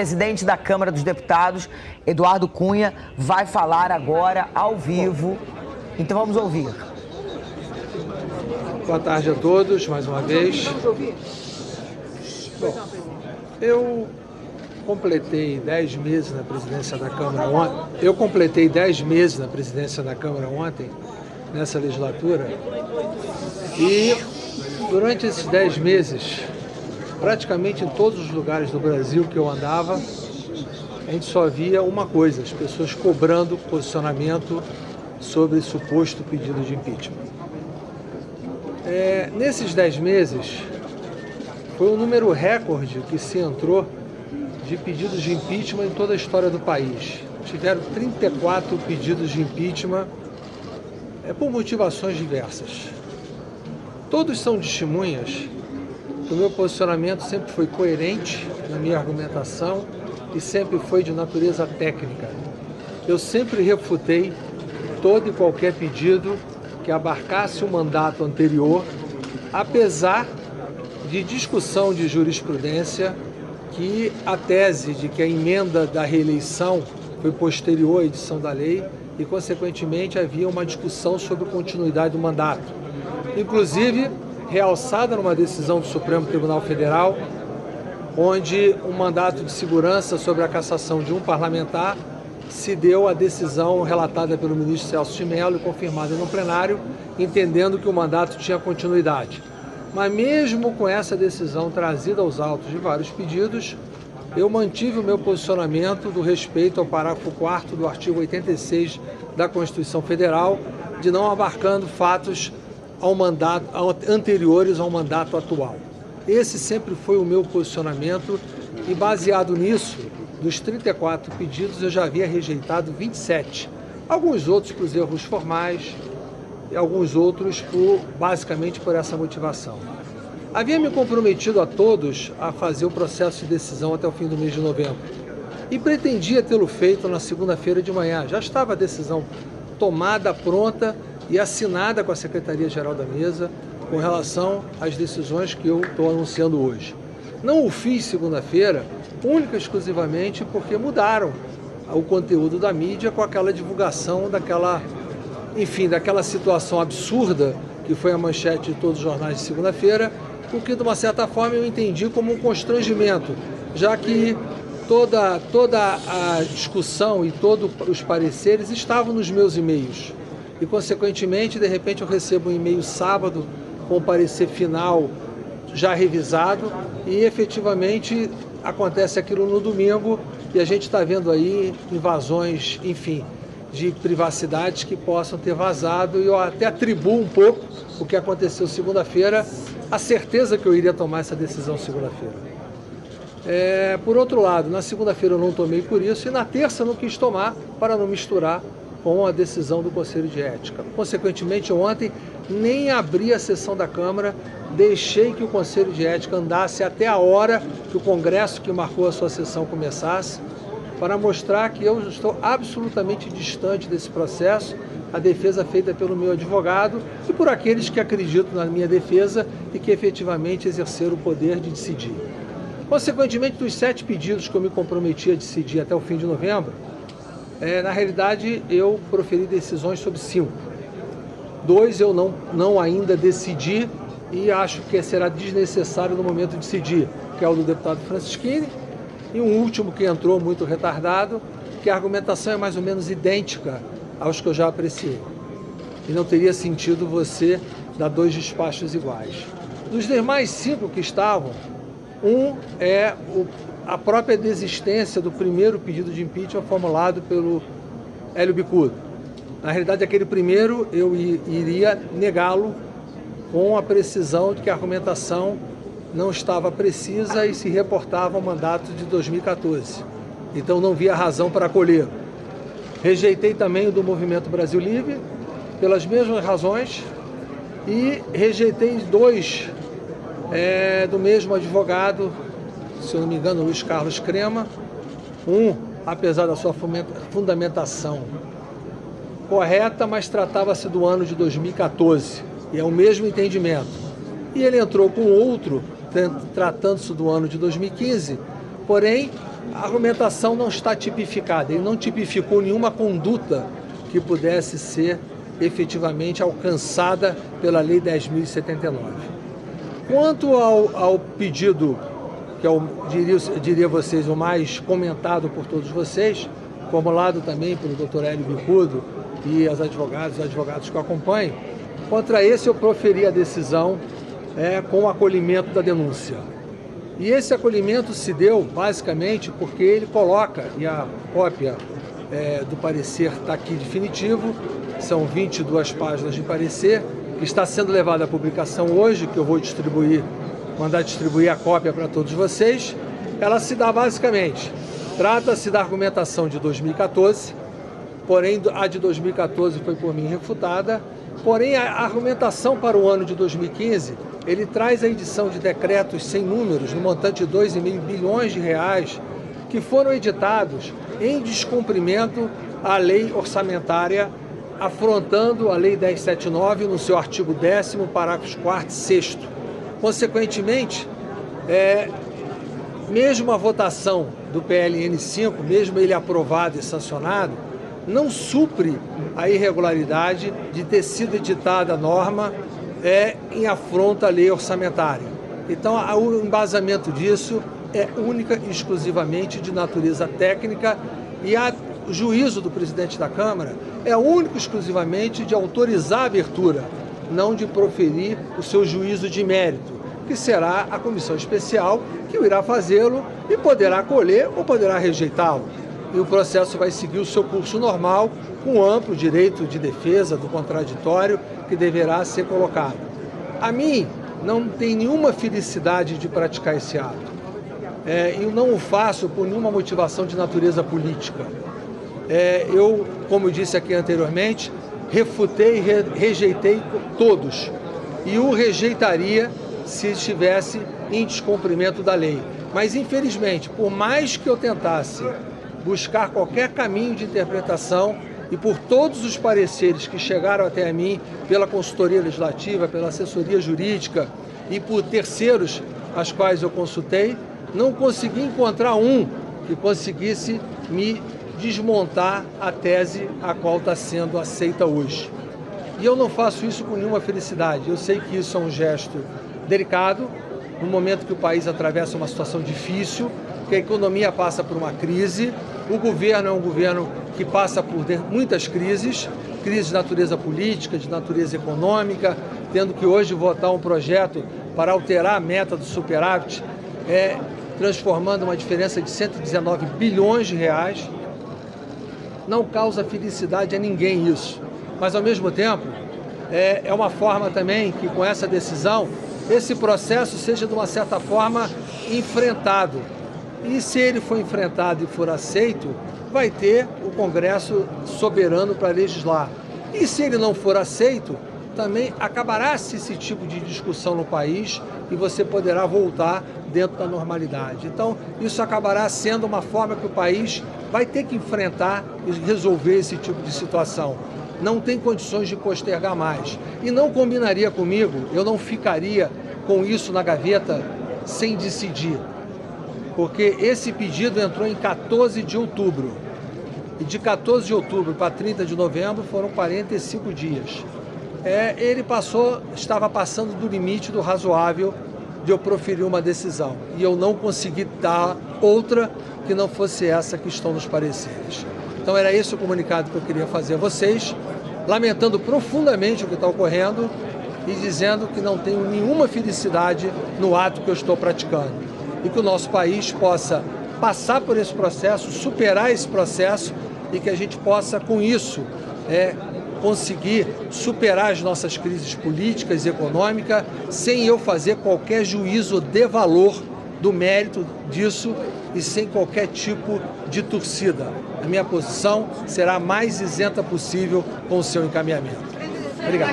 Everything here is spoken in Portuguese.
presidente da Câmara dos Deputados, Eduardo Cunha, vai falar agora ao vivo. Então vamos ouvir. Boa tarde a todos, mais uma vez. Bom, eu completei 10 meses na presidência da Câmara ontem. Ontem, nessa legislatura. E durante esses 10 meses, praticamente em todos os lugares do Brasil que eu andava, a gente só via uma coisa: as pessoas cobrando posicionamento sobre suposto pedido de impeachment. Nesses 10 meses, foi um número recorde que se entrou de pedidos de impeachment em toda a história do país. Tiveram 34 pedidos de impeachment por motivações diversas. Todos são testemunhas que o meu posicionamento sempre foi coerente na minha argumentação e sempre foi de natureza técnica. Eu sempre refutei todo e qualquer pedido que abarcasse o mandato anterior, apesar de discussão de jurisprudência que a tese de que a emenda da reeleição foi posterior à edição da lei e, consequentemente, havia uma discussão sobre a continuidade do mandato. Inclusive, realçada numa decisão do Supremo Tribunal Federal, onde um mandato de segurança sobre a cassação de um parlamentar se deu à decisão relatada pelo ministro Celso de Mello e confirmada no plenário, entendendo que o mandato tinha continuidade. Mas mesmo com essa decisão trazida aos autos de vários pedidos, eu mantive o meu posicionamento do respeito ao parágrafo 4º do artigo 86 da Constituição Federal, de não abarcando fatos anteriores ao mandato atual. Esse sempre foi o meu posicionamento e, baseado nisso, dos 34 pedidos, eu já havia rejeitado 27. Alguns outros por erros formais e alguns outros basicamente por essa motivação. Havia me comprometido a todos a fazer o processo de decisão até o fim do mês de novembro e pretendia tê-lo feito na segunda-feira de manhã. Já estava a decisão tomada, pronta e assinada com a Secretaria-Geral da Mesa com relação às decisões que eu estou anunciando hoje. Não o fiz segunda-feira, única e exclusivamente porque mudaram o conteúdo da mídia com aquela divulgação daquela situação absurda que foi a manchete de todos os jornais de segunda-feira, o que, de uma certa forma, eu entendi como um constrangimento, já que toda a discussão e todos os pareceres estavam nos meus e-mails. E, consequentemente, de repente eu recebo um e-mail sábado com o parecer final já revisado e, efetivamente, acontece aquilo no domingo e a gente está vendo aí invasões, enfim, de privacidades que possam ter vazado, e eu até atribuo um pouco o que aconteceu segunda-feira, a certeza que eu iria tomar essa decisão segunda-feira. Por outro lado, na segunda-feira eu não tomei por isso e na terça eu não quis tomar para não misturar com a decisão do Conselho de Ética. Consequentemente, ontem nem abri a sessão da Câmara, deixei que o Conselho de Ética andasse até a hora que o Congresso que marcou a sua sessão começasse, para mostrar que eu estou absolutamente distante desse processo, a defesa feita pelo meu advogado e por aqueles que acreditam na minha defesa e que efetivamente exerceram o poder de decidir. Consequentemente, dos 7 pedidos que eu me comprometi a decidir até o fim de novembro, na realidade eu proferi decisões sobre 5. 2 eu não ainda decidi e acho que será desnecessário no momento de decidir, que é o do deputado Francisquini, e um último que entrou muito retardado, que a argumentação é mais ou menos idêntica aos que eu já apreciei. E não teria sentido você dar 2 despachos iguais. Dos demais 5 que estavam, um é a própria desistência do primeiro pedido de impeachment formulado pelo Hélio Bicudo. Na realidade, aquele primeiro eu iria negá-lo com a precisão de que a argumentação não estava precisa e se reportava ao mandato de 2014. Então não via razão para acolher. Rejeitei também o do Movimento Brasil Livre, pelas mesmas razões, e rejeitei 2 do mesmo advogado, se eu não me engano, Luiz Carlos Crema. Um, apesar da sua fundamentação correta, mas tratava-se do ano de 2014, e é o mesmo entendimento. E ele entrou com outro, tratando-se do ano de 2015, Porém, a argumentação não está tipificada, ele não tipificou nenhuma conduta que pudesse ser efetivamente alcançada pela Lei 10.079. Quanto ao pedido, que eu diria a vocês o mais comentado por todos vocês, formulado também pelo Dr. Hélio Bicudo e os advogados que o acompanham, contra esse eu proferi a decisão com o acolhimento da denúncia. E esse acolhimento se deu basicamente porque ele coloca, e a cópia do parecer está aqui definitivo, são 22 páginas de parecer, que está sendo levada à publicação hoje, que eu vou mandar distribuir a cópia para todos vocês. Ela se dá basicamente, trata-se da argumentação de 2014, porém a de 2014 foi por mim refutada, porém a argumentação para o ano de 2015, ele traz a edição de decretos sem números, no montante de 2,5 bilhões de reais, que foram editados em descumprimento à lei orçamentária, afrontando a Lei 10.079 no seu artigo 10º, parágrafos 4º e 6º. Consequentemente, mesmo a votação do PLN 5, mesmo ele aprovado e sancionado, não supre a irregularidade de ter sido editada a norma em afronta à lei orçamentária. Então, o embasamento disso é única e exclusivamente de natureza técnica e o juízo do presidente da Câmara é único e exclusivamente de autorizar a abertura, não de proferir o seu juízo de mérito, que será a comissão especial que irá fazê-lo e poderá acolher ou poderá rejeitá-lo. E o processo vai seguir o seu curso normal, com amplo direito de defesa do contraditório que deverá ser colocado. A mim não tem nenhuma felicidade de praticar esse ato. Eu não o faço por nenhuma motivação de natureza política. Eu, como disse aqui anteriormente, refutei e rejeitei todos. E o rejeitaria se estivesse em descumprimento da lei. Mas, infelizmente, por mais que eu tentasse buscar qualquer caminho de interpretação e por todos os pareceres que chegaram até a mim pela consultoria legislativa, pela assessoria jurídica e por terceiros as quais eu consultei, não consegui encontrar um que conseguisse me desmontar a tese a qual está sendo aceita hoje. E eu não faço isso com nenhuma felicidade. Eu sei que isso é um gesto delicado, no momento que o país atravessa uma situação difícil, que a economia passa por uma crise, o governo é um governo que passa por muitas crises de natureza política, de natureza econômica, tendo que hoje votar um projeto para alterar a meta do superávit, transformando uma diferença de 119 bilhões de reais. Não causa felicidade a ninguém isso, mas ao mesmo tempo é uma forma também que com essa decisão esse processo seja de uma certa forma enfrentado. E se ele for enfrentado e for aceito, vai ter o Congresso soberano para legislar. E se ele não for aceito, também acabará-se esse tipo de discussão no país e você poderá voltar dentro da normalidade. Então, isso acabará sendo uma forma que o país vai ter que enfrentar e resolver esse tipo de situação. Não tem condições de postergar mais. E não combinaria comigo, eu não ficaria com isso na gaveta sem decidir. Porque esse pedido entrou em 14 de outubro. E de 14 de outubro para 30 de novembro foram 45 dias. Ele estava passando do limite do razoável de eu proferir uma decisão. E eu não consegui dar outra que não fosse essa que estão nos pareceres. Então era esse o comunicado que eu queria fazer a vocês, lamentando profundamente o que está ocorrendo e dizendo que não tenho nenhuma felicidade no ato que eu estou praticando. E que o nosso país possa passar por esse processo, superar esse processo e que a gente possa, com isso, conseguir superar as nossas crises políticas e econômicas sem eu fazer qualquer juízo de valor do mérito disso e sem qualquer tipo de torcida. A minha posição será a mais isenta possível com o seu encaminhamento. Obrigado.